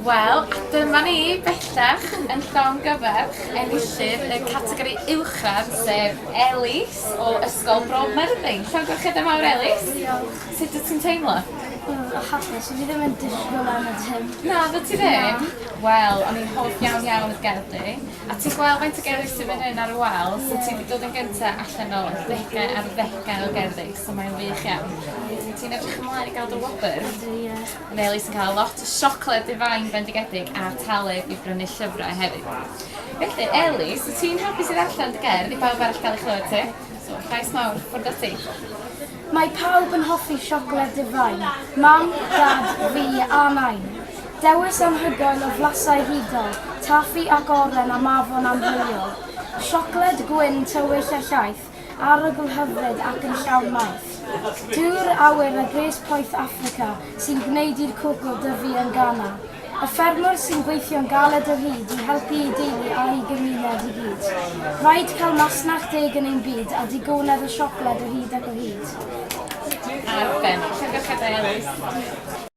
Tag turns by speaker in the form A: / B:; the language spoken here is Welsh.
A: Wel, dyma ni bellach yn llon gyfer enillydd y categori uwchradd sef Elis o Ysgol Bro Merddin. Llon gwrchedd y mawr Elis. Sut wyt ti'n teimlo?
B: Hapus, fi ddim yn disgwyl am y dim.
A: Na, ddod ti ddim? Wel, o'n i'n hoff iawn y gerddi. A ti'n gweld faint o gerddi sy'n mynd yn ar y wal, so ti wedi dod yn gyntaf allan o ddegau ar ddegau o gerddi, so mae'n wych iawn. Ti'n edrych ymlaen i gael dy wobr? Yn Elis yn cael lot o siocled difain bendigedig a taleb i brynu llyfrau hefyd. Felly, Elis, wyt ti'n hapus i ddarllen dy gerdd i bawb arall gael ei chlywed ti? So, llais mawr, ffwrdd ati.
B: Mae pawb yn hoffi siocled difain. Mam, dad, fi a nain. Dewis anhygoel o flasau hudol, taffi ac oren a mafon amheuol. Siocled gwyn tywyll a llaeth, arogl hyfryd ac yn llawn maith. Dŵr awyr a gres poeth Affrica sy'n gwneud i'r cwgl dyfu yn Ghana. Y ffermwr sy'n gweithio'n galed o hyd i helpu ei deulu a ei gymuned i gyd. Rhaid cael masnach deg yn ein byd a digonedd o siocled o hyd ac o hyd.
A: Arbennig. Llygwch adael Elis.